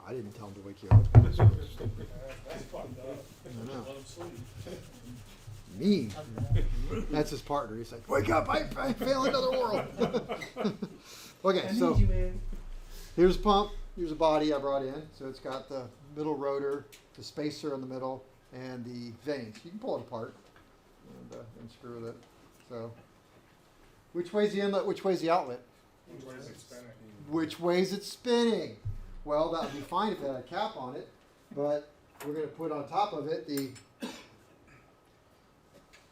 I didn't tell him to wake you up. That's fucked up. I know. Let him sleep. Me. That's his partner. He's like, wake up, I fail another world. Okay, so here's a pump, here's a body I brought in. So it's got the middle rotor, the spacer in the middle, and the vanes. You can pull it apart and screw with it. So which way's the inlet, which way's the outlet? Which way is it spinning? Which way's it spinning? Well, that would be fine if it had a cap on it, but we're going to put on top of it the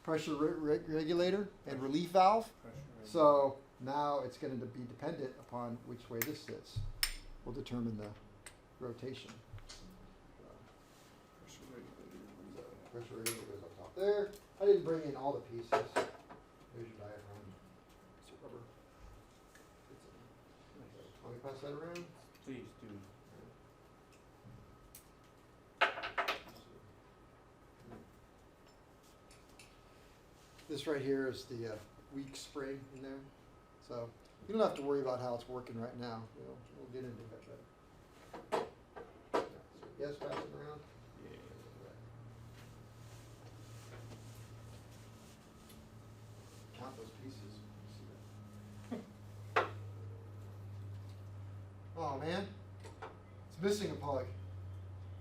pressure regulator and relief valve. So now it's going to be dependent upon which way this sits. Will determine the rotation. Pressure regulator goes up top there. I didn't bring in all the pieces. There's your diaphragm. It's rubber. Want me to pass that around? Please do. This right here is the weak spring in there. So you don't have to worry about how it's working right now. We'll get into it. But yeah, so yes, pass it around. Count those pieces. See that? Oh man, it's missing a plug.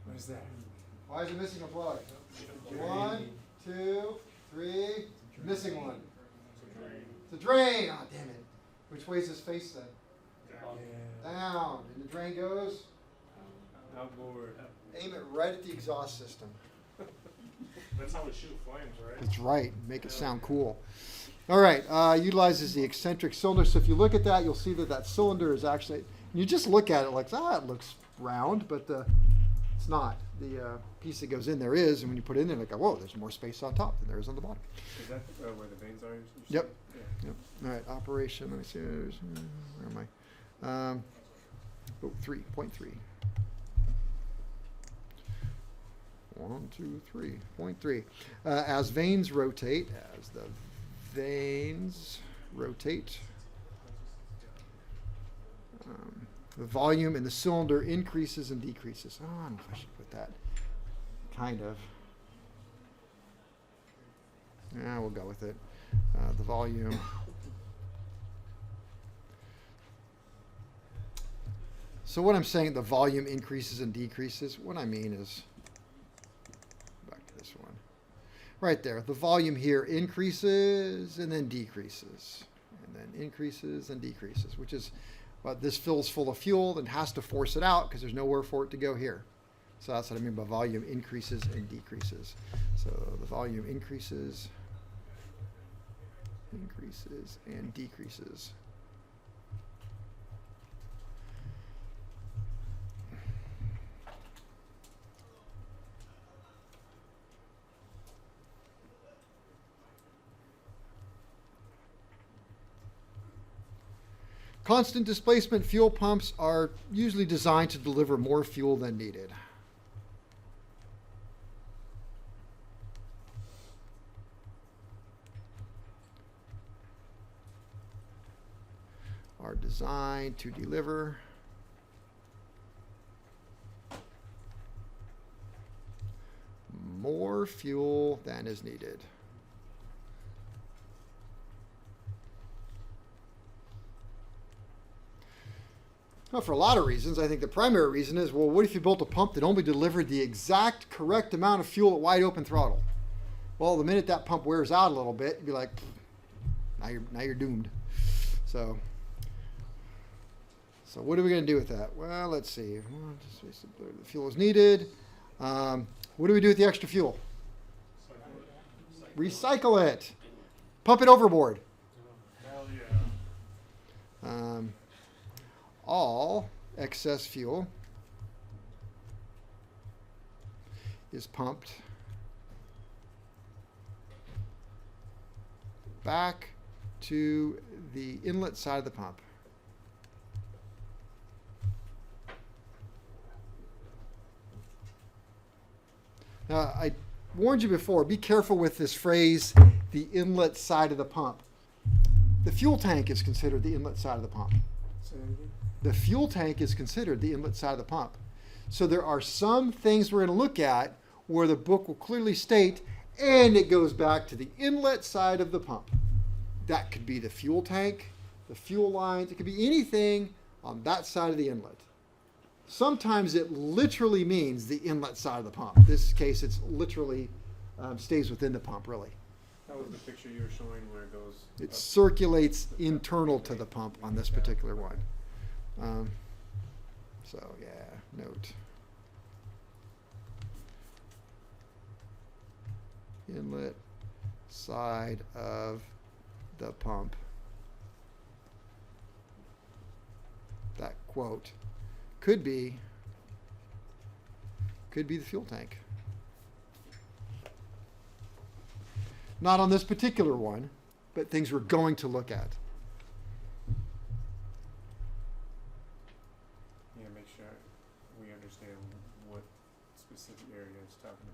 What is that? Why is it missing a plug? 1, 2, 3. Missing one. It's a drain. Oh, damn it. Which way's his face then? Down. And the drain goes? Outboard. Aim it right at the exhaust system. That's how we shoot flames, right? That's right. Make it sound cool. All right. Utilizes the eccentric cylinder. So if you look at that, you'll see that that cylinder is actually, you just look at it like, it looks round, but it's not. The piece that goes in there is, and when you put it in there, like, whoa, there's more space on top than there is on the bottom. Is that where the veins are? Yep. Yeah. Yep. All right. Operation. Let me see. Where am I? 3.3. 1, 2, 3.3. As vanes rotate, the volume in the cylinder increases and decreases. Oh, I don't know if I should put that. Kind of. Yeah, we'll go with it. The volume. So what I'm saying, the volume increases and decreases. What I mean is, back to this one. Right there. The volume here increases and then decreases. And then increases and decreases, which is, well, this fills full of fuel and has to force it out because there's nowhere for it to go here. So that's what I mean by volume increases and decreases. So the volume increases and decreases. Constant displacement fuel pumps are usually designed to deliver more fuel than needed. Are designed to deliver more fuel than is needed. Well, for a lot of reasons. I think the primary reason is, well, what if you built a pump that only delivered the exact correct amount of fuel at wide open throttle? Well, the minute that pump wears out a little bit, you'd be like, now you're doomed. So what are we going to do with that? Well, let's see. The fuel is needed. What do we do with the extra fuel? Recycle it. Pump it overboard. Hell yeah. All excess fuel is pumped back to the inlet side of the pump. Now, I warned you before, be careful with this phrase, the inlet side of the pump. The fuel tank is considered the inlet side of the pump. Say that again? The fuel tank is considered the inlet side of the pump. So there are some things we're going to look at where the book will clearly state, and it goes back to the inlet side of the pump. That could be the fuel tank, the fuel lines. It could be anything on that side of the inlet. Sometimes it literally means the inlet side of the pump. In this case, it's literally stays within the pump, really. That was the picture you were showing where it goes. It up. circulates internal to the pump on this particular one. So, yeah, note. Inlet side of the pump. That quote could be the fuel tank. Not on this particular one, but things we're going to look at. Yeah, make sure we understand what specific area it's talking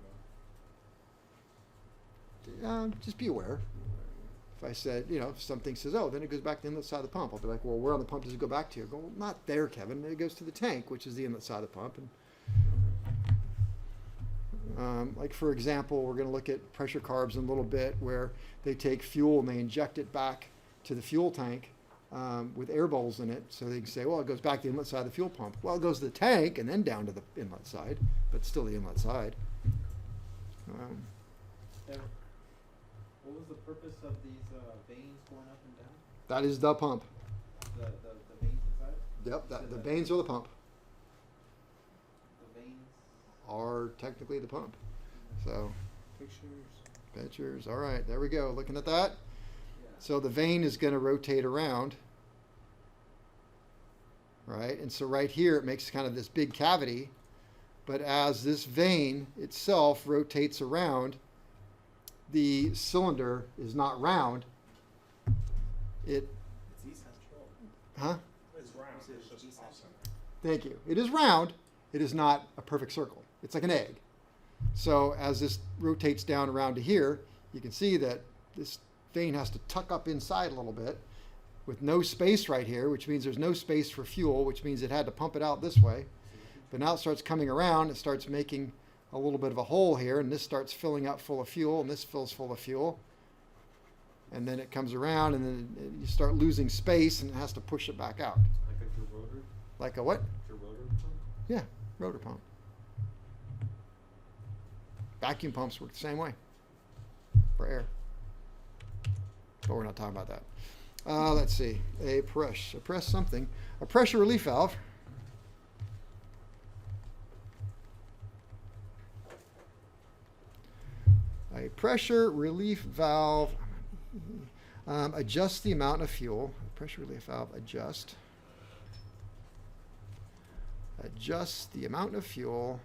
about. Just be aware. If I said, if something says, oh, then it goes back to the inlet side of the pump, I'll be like, well, where on the pump does it go back to? I go, well, not there, Kevin. It goes to the tank, which is the inlet side of the pump. And like, for example, we're going to look at pressure carbs in a little bit where they take fuel and they inject it back to the fuel tank with air bubbles in it. So they can say, well, it goes back to the inlet side of the fuel pump. Well, it goes to the tank and then down to the inlet side, but still the inlet side. What was the purpose of these vanes going up and down? That is the pump. The vanes inside? Yep, the vanes are the pump. The vanes? Are technically the pump. So, Pictures. all right, there we go. Looking at that. Yeah. So the vane is going to rotate around, right? And so right here it makes kind of this big cavity, but as this vane itself rotates around, the cylinder is not round. It's eccentric. Huh? It's round, it's just awesome. Thank you. It is round. It is not a perfect circle. It's like an egg. So as this rotates down around to here, you can see that this vane has to tuck up inside a little bit with no space right here, which means there's no space for fuel, which means it had to pump it out this way. But now it starts coming around. It starts making a little bit of a hole here, and this starts filling up full of fuel, and this fills full of fuel. And then it comes around, and then you start losing space, and it has to push it back out. Like a rotor? Like a what? Your rotor pump? Yeah, rotor pump. Vacuum pumps work the same way for air. But we're not talking about that. Let's see. A pressure relief valve. A pressure relief valve adjusts the amount of fuel. Pressure relief valve adjusts the amount of fuel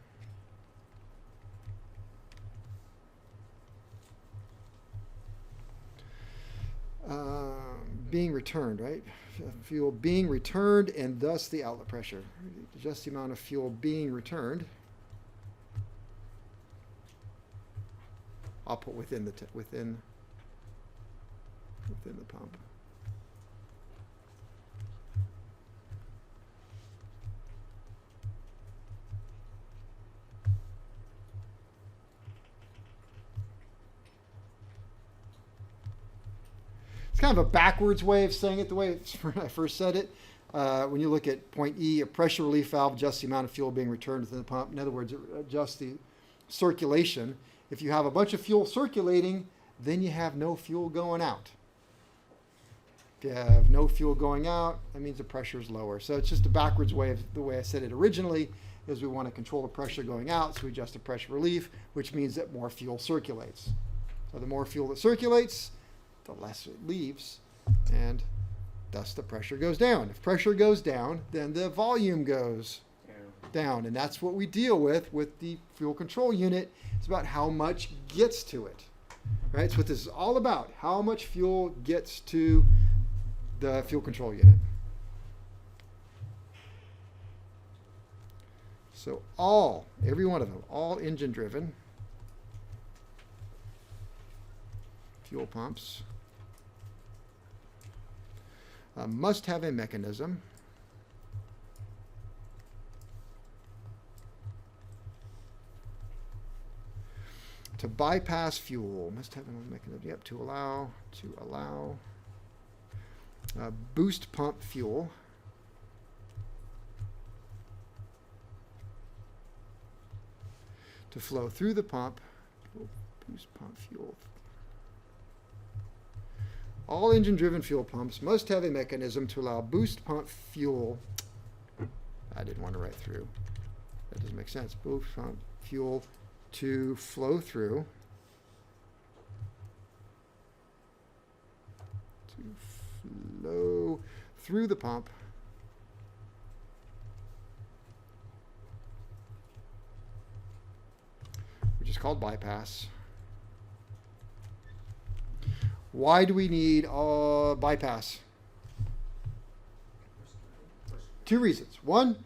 being returned, right? Fuel being returned, and thus the outlet pressure. Adjust the amount of fuel being returned. I'll put within the pump. It's kind of a backwards way of saying it the way I first said it. When you look at point E, a pressure relief valve adjusts the amount of fuel being returned within the pump. In other words, it adjusts the circulation. If you have a bunch of fuel circulating, then you have no fuel going out. If you have no fuel going out, that means the pressure is lower. So it's just a backwards way of the way I said it originally, is we want to control the pressure going out, so we adjust the pressure relief, which means that more fuel circulates. So the more fuel that circulates, the less it leaves, and thus the pressure goes down. If pressure goes down, then the volume goes down, and that's what we deal with the fuel control unit. It's about how much gets to it, right? It's what this is all about, how much fuel gets to the fuel control unit. So every one of them, all engine driven fuel pumps must have a mechanism to bypass fuel. Must have a mechanism. Yep, to allow boost pump fuel. To flow through the pump. Boost pump fuel. All engine-driven fuel pumps must have a mechanism to allow boost pump fuel. I didn't want to write through. That doesn't make sense. Boost pump fuel to flow through. To flow through the pump. Which is called bypass. Why do we need bypass? Two reasons. One,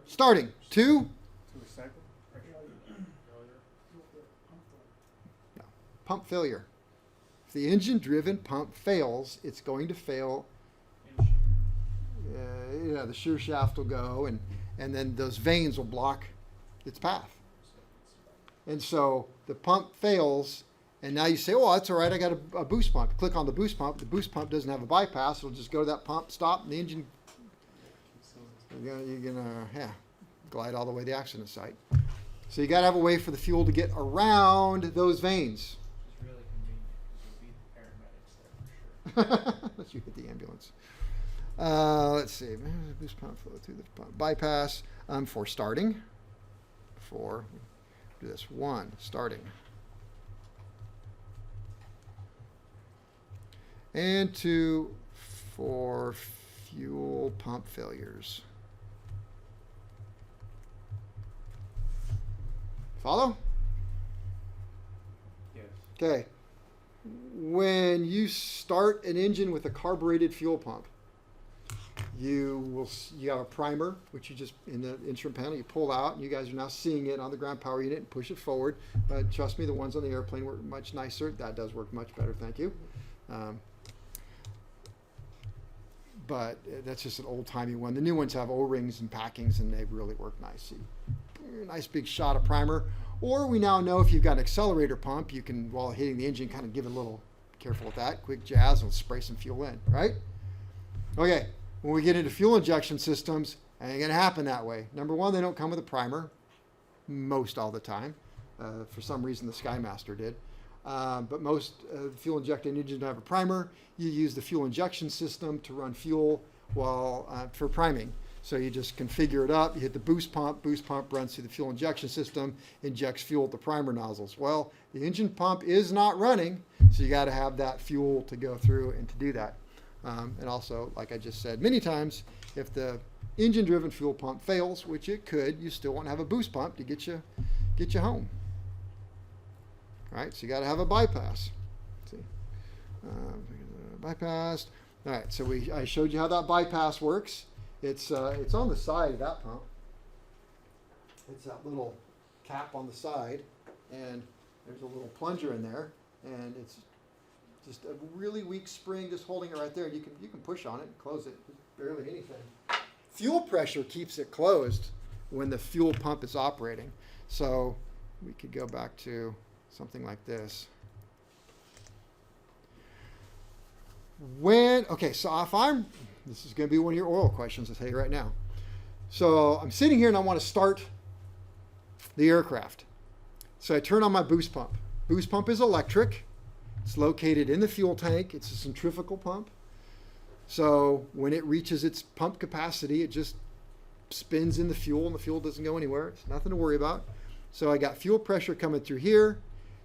starting. Two, To recycle? no, pump failure. If the engine-driven pump fails, it's going to fail. The shear shaft will go, and then those vanes will block its path. And so the pump fails. And now you say, oh, that's all right, I got a boost pump. Click on the boost pump. The boost pump doesn't have a bypass. It'll just go to that pump, stop, and the engine, you're gonna glide all the way to the accident site. So you got to have a way for the fuel to get around those vanes. It's really convenient because you'll beat the paramedics there for sure. Unless you hit the ambulance. Let's see. Boost pump flow through the pump. Bypass for starting. Do this. 1, starting. And 2, for fuel pump failures. Follow? Yes. Okay. When you start an engine with a carbureted fuel pump, you have a primer, which you just, in the instrument panel, you pull out, and you guys are now seeing it on the ground power unit and push it forward. But trust me, the ones on the airplane work much nicer. That does work much better, thank you. But that's just an old-timey one. The new ones have O-rings and packings, and they really work nice. Nice big shot of primer. Or we now know if you've got an accelerator pump, you can, while hitting the engine, kind of give it a little, careful with that, quick jazz, and spray some fuel in, right? Okay, when we get into fuel injection systems, it ain't going to happen that way. Number one, they don't come with a primer, most all the time. For some reason, the Skymaster did. But most fuel injected engines don't have a primer. You use the fuel injection system to run fuel for priming. So you just configure it up. You hit the boost pump runs through the fuel injection system, injects fuel at the primer nozzles. Well, the engine pump is not running, so you got to have that fuel to go through and to do that. And also, like I just said many times, if the engine-driven fuel pump fails, which it could, you still want to have a boost pump to get you home. All right, so you got to have a bypass. Let's see, bypass. All right, so I showed you how that bypass works. It's on the side of that pump. It's that little cap on the side, and there's a little plunger in there, and it's just a really weak spring just holding it right there. You can push on it and close it. Barely anything. Fuel pressure keeps it closed when the fuel pump is operating. So we could go back to something like this. So this is going to be one of your oil questions, I'll tell you right now. So I'm sitting here and I want to start the aircraft. So I turn on my boost pump. Boost pump is electric. It's located in the fuel tank. It's a centrifugal pump. So when it reaches its pump capacity, it just spins in the fuel, and the fuel doesn't go anywhere. It's nothing to worry about. So I got fuel pressure coming through here.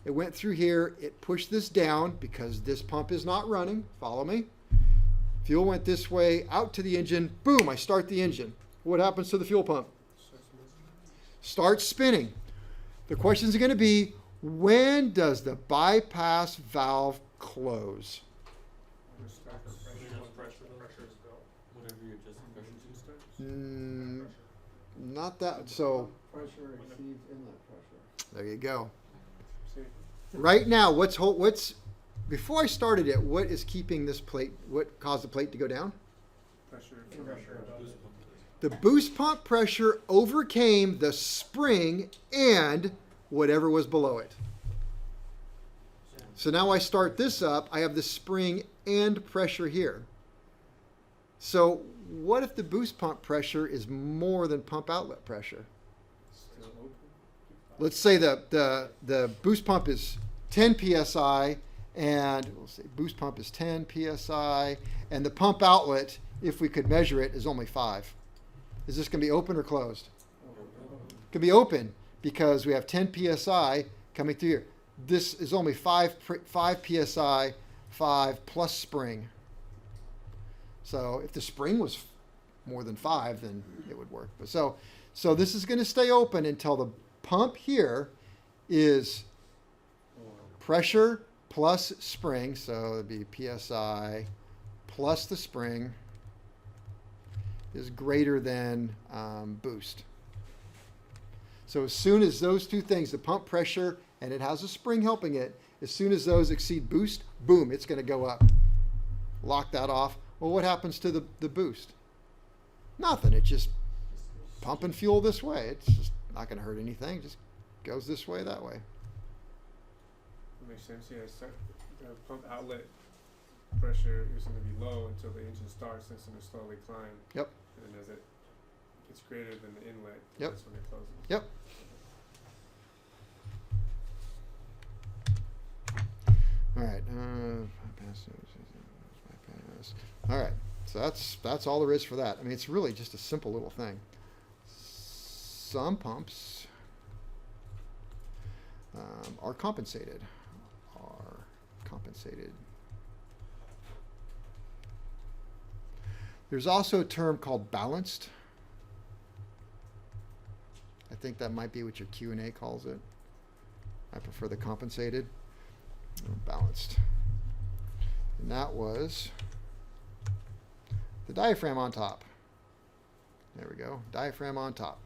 It went through here. It pushed this down because this pump is not running. Follow me. Fuel went this way, out to the engine. Boom, I start the engine. What happens to the fuel pump? Starts spinning. The questions are going to be, when does the bypass valve close? Whatever you adjust the pressure to starts. Not that. So Pressure exceeds inlet pressure. there you go. See? Right now, before I started it, what is keeping this plate? What caused the plate to go down? Pressure. The boost pump pressure overcame the spring and whatever was below it. So now I start this up, I have the spring and pressure here. So what if the boost pump pressure is more than pump outlet pressure? Still open. Let's say the boost pump is 10 psi, and we'll say boost pump is 10 psi, and the pump outlet, if we could measure it, is only 5. Is this going to be open or closed? It can be open because we have 10 psi coming through here. This is only 5 psi, 5 plus spring. So if the spring was more than 5, then it would work. But so this is going to stay open until the pump here is pressure plus spring. So it'd be psi plus the spring is greater than boost. So as soon as those two things, the pump pressure and it has a spring helping it, as soon as those exceed boost, boom, it's going to go up. Lock that off. Well, what happens to the boost? Nothing. It just pumping fuel this way. It's just not going to hurt anything. It just goes this way, that way. Makes sense. Yeah, the pump outlet pressure is going to be low until the engine starts, and it's going to slowly climb. Yep. And as it gets greater than the inlet, Yep. that's when it closes. Yep. All right. Bypass. All right. So that's all there is for that. I mean, it's really just a simple little thing. Some pumps are compensated. There's also a term called balanced. I think that might be what your Q&A calls it. I prefer the compensated. Balanced. And that was the diaphragm on top. There we go. Diaphragm on top.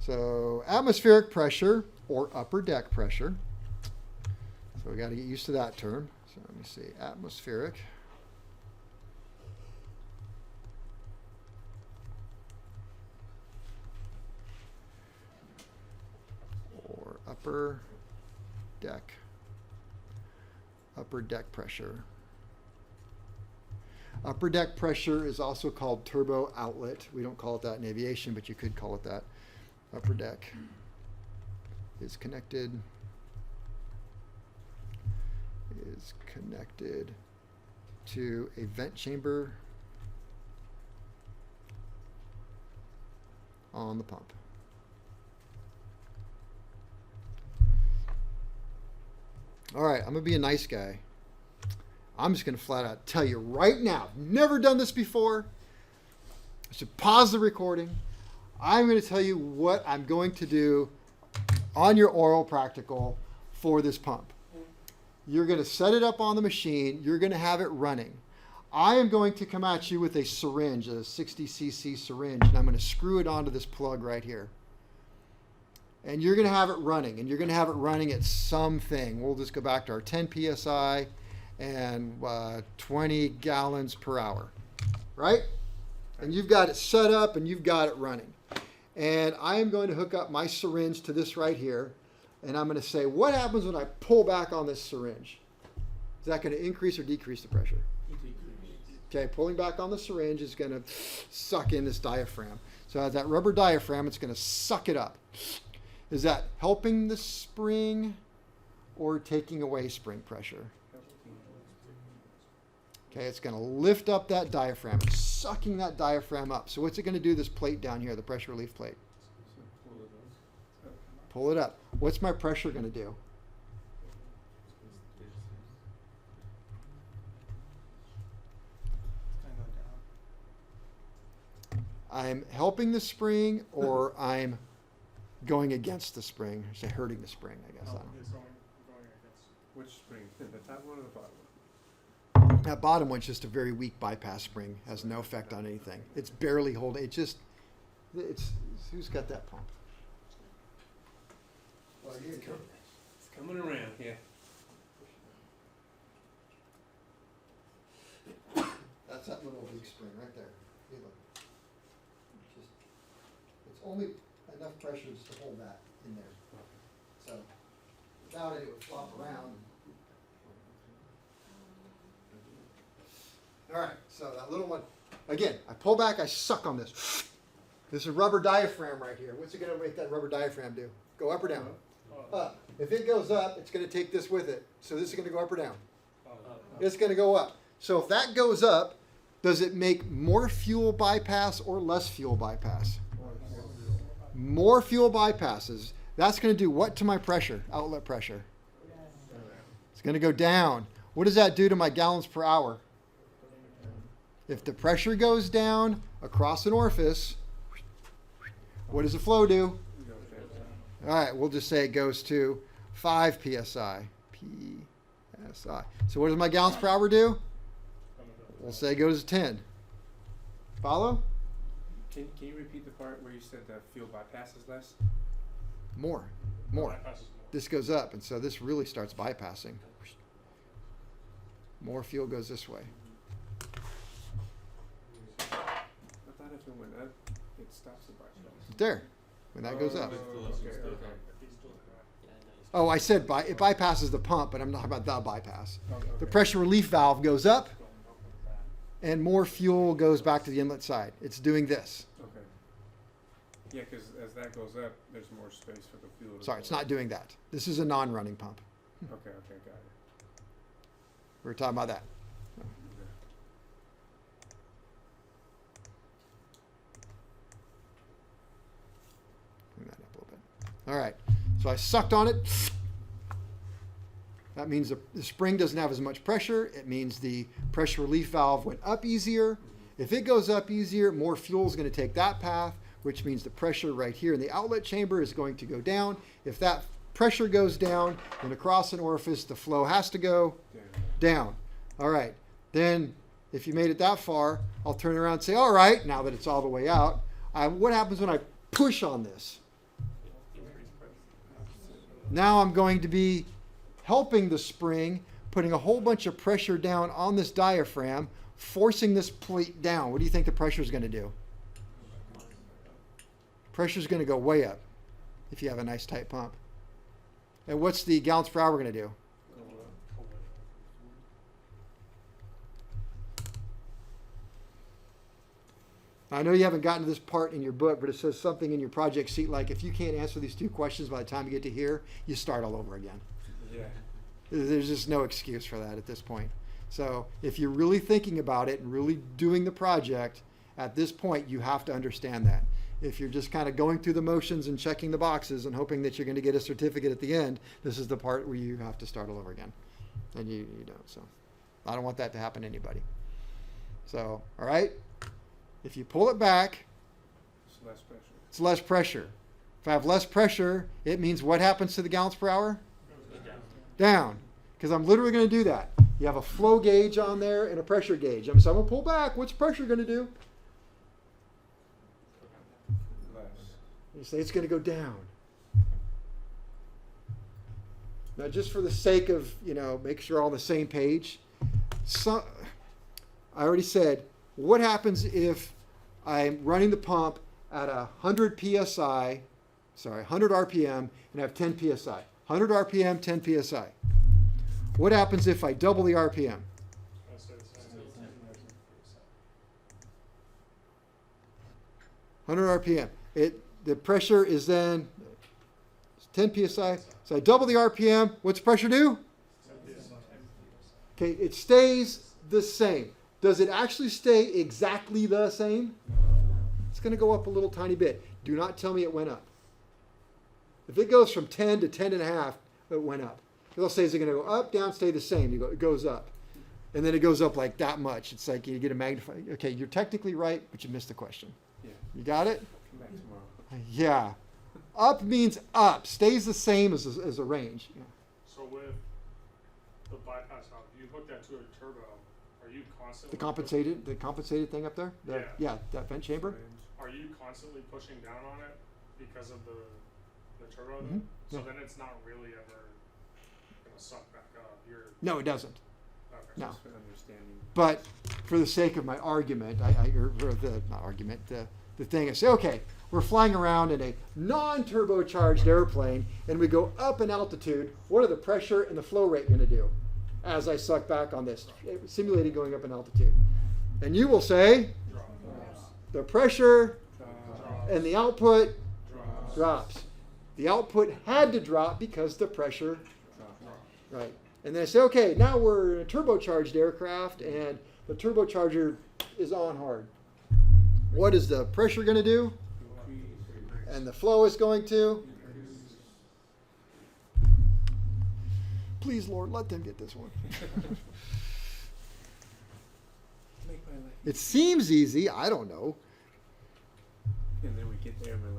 So atmospheric pressure or upper deck pressure. So we got to get used to that term. So let me see. Atmospheric. Or upper deck pressure. Upper deck pressure is also called turbo outlet. We don't call it that in aviation, but you could call it that. Upper deck is connected to a vent chamber on the pump. All right, I'm going to be a nice guy. I'm just going to flat out tell you right now, never done this before. I should pause the recording. I'm going to tell you what I'm going to do on your oral practical for this pump. You're going to set it up on the machine. You're going to have it running. I am going to come at you with a syringe, a 60cc syringe, and I'm going to screw it onto this plug right here. And you're going to have it running, and you're going to have it running at something. We'll just go back to our 10 psi and 20 gallons per hour, right? And you've got it set up, and you've got it running. And I am going to hook up my syringe to this right here, and I'm going to say, what happens when I pull back on this syringe? Is that going to increase or decrease the pressure? Okay, pulling back on the syringe is going to suck in this diaphragm. So as that rubber diaphragm, it's going to suck it up. Is that helping the spring or taking away spring pressure? Okay, it's going to lift up that diaphragm. It's sucking that diaphragm up. So what's it going to do, this plate down here, the pressure relief plate? Pull it up. What's my pressure going to do? I'm helping the spring or I'm going against the spring, or say hurting the spring, I guess. I don't know. It's going against. Which spring? The top one or the bottom one? That bottom one's just a very weak bypass spring. Has no effect on anything. It's barely holding. It's who's got that pump? Well, here you go. It's coming around, yeah. That's that little weak spring right there. Here, look. It's only enough pressure to hold that in there. So without it, it would flop around. All right, so that little one, again, I pull back, I suck on this. This is a rubber diaphragm right here. What's it going to make that rubber diaphragm do? Go up or down? Up. If it goes up, it's going to take this with it. So this is going to go up or down? It's going to go up. So if that goes up, does it make more fuel bypass or less fuel bypass? More fuel bypasses. That's going to do what to my pressure, outlet pressure? It's going to go down. What does that do to my gallons per hour? If the pressure goes down across an orifice, what does the flow do? All right, we'll just say it goes to 5 psi. PSI. So what does my gallons per hour do? We'll say it goes to 10. Follow? Can you repeat the part where you said that fuel bypasses less? More. This goes up, and so this really starts bypassing. More fuel goes this way. I thought if it went up, it stops the bypass. There, when that goes up. Okay. Oh, I said it bypasses the pump, but I'm not about the bypass. Okay. The pressure relief valve goes up, and more fuel goes back to the inlet side. It's doing this. Okay. Yeah, because as that goes up, there's more space for the fuel. Sorry, it's not doing that. This is a non-running pump. Okay, got it. We were talking about that. Bring that up a little bit. All right. So I sucked on it. That means the spring doesn't have as much pressure. It means the pressure relief valve went up easier. If it goes up easier, more fuel is going to take that path, which means the pressure right here in the outlet chamber is going to go down. If that pressure goes down, then across an orifice, the flow has to go down. All right. Then if you made it that far, I'll turn around and say, all right, now that it's all the way out, what happens when I push on this? Now I'm going to be helping the spring, putting a whole bunch of pressure down on this diaphragm, forcing this plate down. What do you think the pressure is going to do? Pressure is going to go way up if you have a nice tight pump. And what's the gallons per hour going to do? I know you haven't gotten to this part in your book, but it says something in your project sheet like, if you can't answer these two questions by the time you get to here, you start all over again. Yeah. There's just no excuse for that at this point. So if you're really thinking about it and really doing the project, at this point, you have to understand that. If you're just kind of going through the motions and checking the boxes and hoping that you're going to get a certificate at the end, this is the part where you have to start all over again. And you don't. So I don't want that to happen to anybody. So, all right? If you pull it back, It's less pressure. it's less pressure. If I have less pressure, it means what happens to the gallons per hour? Down. Because I'm literally going to do that. You have a flow gauge on there and a pressure gauge. So I'm going to pull back. What's pressure going to do? Less. You say it's going to go down. Now, just for the sake of, make sure we're all on the same page, I already said, what happens if I'm running the pump at 100 psi, 100 RPM, and I have 10 psi? 100 RPM, 10 psi. What happens if I double the RPM? 100 RPM. The pressure is then 10 psi. So I double the RPM. What's pressure do? Okay, it stays the same. Does it actually stay exactly the same? It's going to go up a little tiny bit. Do not tell me it went up. If it goes from 10 to 10 and a half, it went up. They'll say, is it going to go up, down, stay the same? You go, it goes up. And then it goes up like that much. It's like you get a magnifying. Okay, you're technically right, but you missed the question. Yeah. You got it? Come back tomorrow. Yeah. Up means up. Stays the same as a range. Yeah. So with the bypass valve, you hook that to a turbo, are you constantly The compensated thing up there? Yeah, that vent chamber? Are you constantly pushing down on it because of the turbo? Mhm. So Yeah. then it's not really ever gonna suck back up. No, it doesn't. Okay. No. Just for understanding. But for the sake of my argument, the thing, I say, okay, we're flying around in a non-turbocharged airplane and we go up in altitude. What are the pressure and the flow rate going to do as I suck back on this? Simulated going up in altitude. And you will say Drops. the pressure Drops. and the output Drops. drops. The output had to drop because the pressure, Drops. right. And then I say, okay, now we're in a turbocharged aircraft and the turbocharger is on hard. What is the pressure going to do? And the flow is going to? Please, Lord, let them get this one. Make my life. It seems easy. I don't know. And then we get there and we're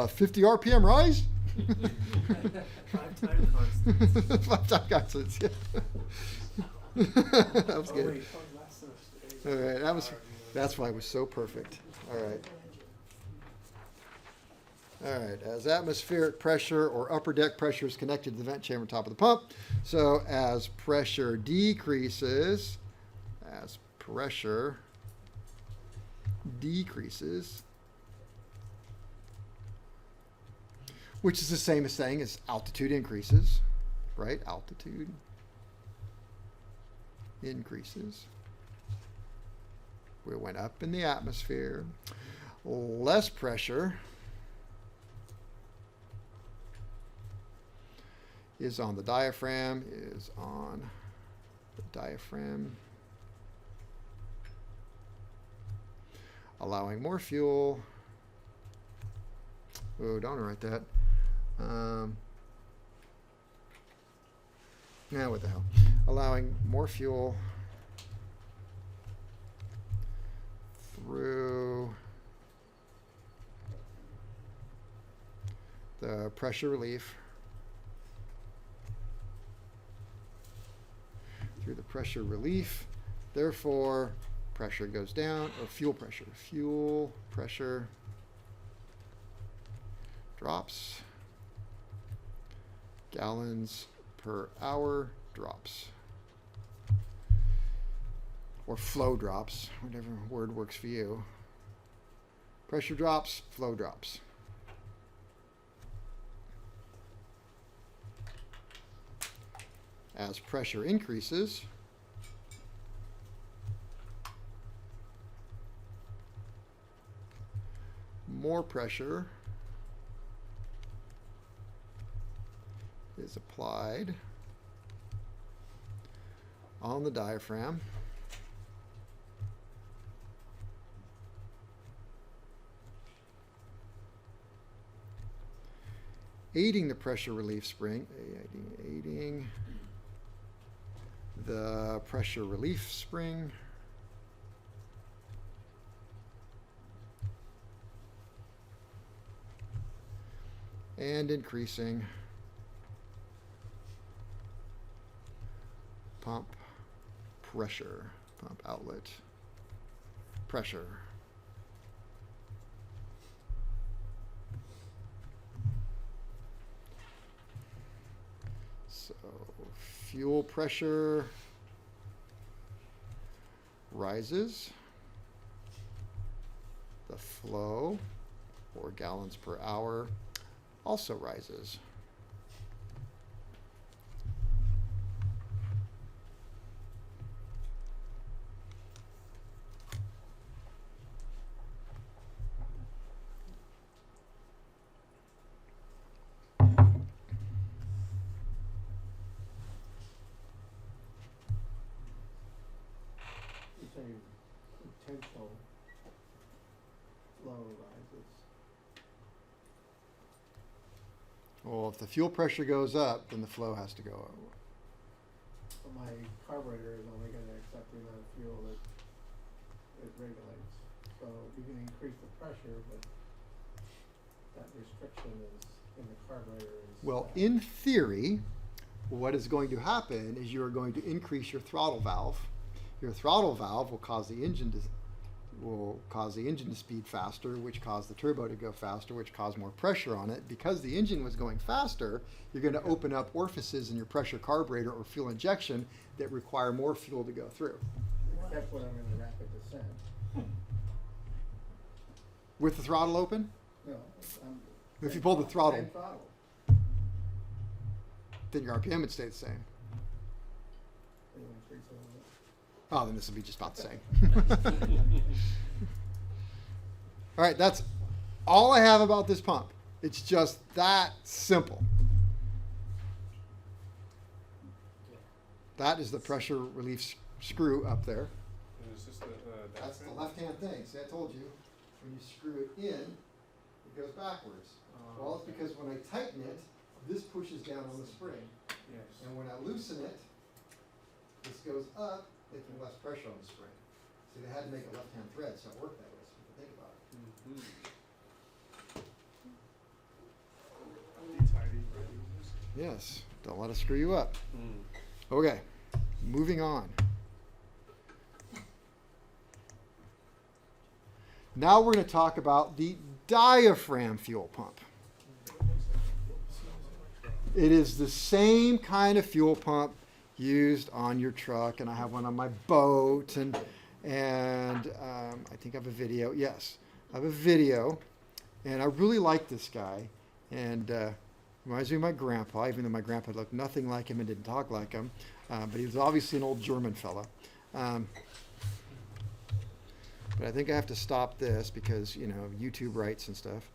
like, 50 RPM rise? 5-time constants. 5-time constants, yeah. That was Oh, good. wait, oh, last semester. All right, that's why it was so perfect. All right. All right, as atmospheric pressure or upper deck pressure is connected to the vent chamber top of the pump, so as pressure decreases, which is the same as saying as altitude increases, right? Altitude increases. We went up in the atmosphere. Less pressure is on the diaphragm, allowing more fuel. Oh, don't write that. Now what the hell? Allowing more fuel through the pressure relief. Through the pressure relief, therefore pressure goes down, or fuel pressure drops, gallons per hour drops, or flow drops, whatever word works for you. Pressure drops, flow drops. As pressure increases, more pressure is applied on the diaphragm. Aiding the pressure relief spring, aiding the pressure relief spring. And increasing pump pressure, pump outlet pressure. So fuel pressure rises, the flow, or gallons per hour, also rises. You say potential flow rises. Well, if the fuel pressure goes up, then the flow has to go up. But my carburetor is only gonna accept the amount of fuel that it regulates. So you can increase the pressure, but that restriction is in the carburetor is. Well, in theory, what is going to happen is you are going to increase your throttle valve. Your throttle valve will cause the engine to speed faster, which caused the turbo to go faster, which caused more pressure on it. Because the engine was going faster, you're going to open up orifices in your pressure carburetor or fuel injection that require more fuel to go through. Except when I'm in the rapid descent. With the throttle open, No, if you pull the throttle, same throttle. then your RPM would stay the same. You increase it a little Oh, then this will be just about the same. All right, that's all I have about this pump. It's just that simple. That is the pressure relief screw up there. And it's just the That's the diaphragm? left-hand thing. See, I told you, when you screw it in, it goes backwards. Well, it's because when I tighten it, this pushes down on the spring. Yes. And when I loosen it, this goes up, making less pressure on the spring. See, they had to make a left-hand thread, so it worked that way, so you can think about it. Mhm. Tidy, right? Yes, don't let it screw you up. Mm. Okay, moving on. Now we're going to talk about the diaphragm fuel pump. It is the same kind of fuel pump used on your truck, and I have one on my boat, and I think I have a video. Yes, I have a video, and I really like this guy, and reminds me of my grandpa, even though my grandpa looked nothing like him and didn't talk like him, but he was obviously an old German fella. But I think I have to stop this because, you know, YouTube rights and stuff.